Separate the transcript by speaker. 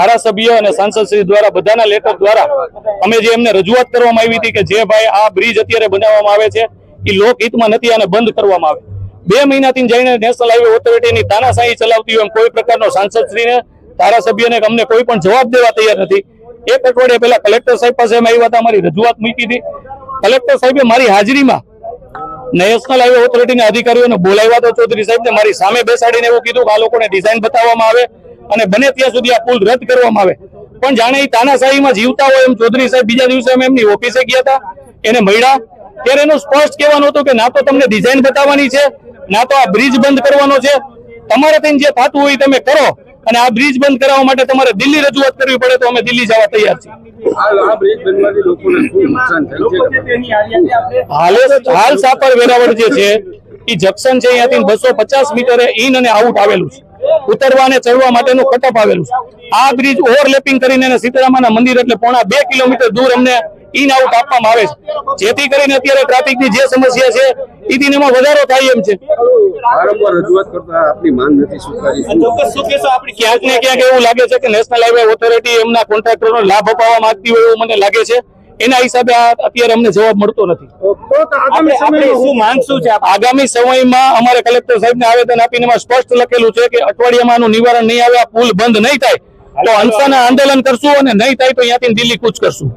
Speaker 1: ધારાસભ્ય અને સાંસદશ્રી દ્વારા બધાના લેટર દ્વારા અમે જે એમને રજૂઆત કરવામાં આવી હતી કે જે ભાઈ આ બ્રિજ અત્યારે બનાવવામાં આવે છે એ લોકહિતમાં નથી અને બંધ કરવામાં આવે. 2 મહિનાથી જઈને નેશનલ હાઈવે ઓથોરિટીની તાનાશાહી ચલાવતી હોય એમ કોઈ પ્રકારનો સાંસદશ્રીને ધારાસભ્યને અમને કોઈ પણ જવાબ દેવા તૈયાર નથી. 1 અઠવાડિયા પહેલા કલેક્ટર સાહેબ પાસે અમે આવ્યા હતા, અમારી રજૂઆત મૂકી હતી. કલેક્ટર સાહેબે મારી હાજરીમાં નેશનલ હાઈવે ઓથોરિટીના અધિકારીઓને બોલાવ્યા તો ચૌધરી સાહેબને મારી સામે બેસાડીને એવું કીધું કે આ લોકોને ડિઝાઇન બતાવવામાં આવે અને બને ત્યાં સુધી આ પુલ રદ કરવામાં આવે. પણ જાણે એ તાનાશાહીમાં જીવતા હોય એમ ચૌધરી સાહેબ બીજા દિવસે અમે એમની ઓફિસે ગયા હતા, એને મળ્યા ત્યારે એનું સ્પષ્ટ કહેવાનું હતું કે ના તો તમને ડિઝાઇન બતાવવાની છે, ના તો આ બ્રિજ બંધ કરવાનો છે. તમારે થઈને જે થતું હોય તમે કરો અને આ બ્રિજ બંધ કરાવવા માટે તમારે દિલ્હી રજૂઆત કરવી પડે તો અમે દિલ્હી જવા તૈયાર છીએ. હાલ સાપર વેરાવળ જે છે એ જંકશન છે, અહીંયાથી 250 મીટરે ઇન અને આઉટ આવેલું છે. ઉતરવા અને ચડવા માટેનું કટઅપ આવેલું છે. આ બ્રિજ ઓવરલેપિંગ કરીને સીતારામાના મંદિર એટલે પોણા 2 કિલોમીટર દૂર અમને ઇન આઉટ આપવામાં આવે છે, જેથી કરીને અત્યારે ટ્રાફિકની જે સમસ્યા છે એથી એમાં વધારો થાય એમ છે. ક્યાંક ને ક્યાંક એવું લાગે છે કે નેશનલ હાઈવે ઓથોરિટી એમના કોન્ટ્રાક્ટરનો લાભ અપાવવા માંગતી હોય એવું મને લાગે છે. એના હિસાબે અત્યારે અમને જવાબ મળતો નથી. આગામી સમયમાં અમારે કલેક્ટર સાહેબને આવેદન આપીને એમાં સ્પષ્ટ લખેલું છે કે અઠવાડિયામાં આનું નિવારણ નહીં આવે, આ પુલ બંધ નહીં થાય તો અનશન આંદોલન કરશું અને નહીં થાય તો અહીંયાથી દિલ્હી કૂચ કરશું.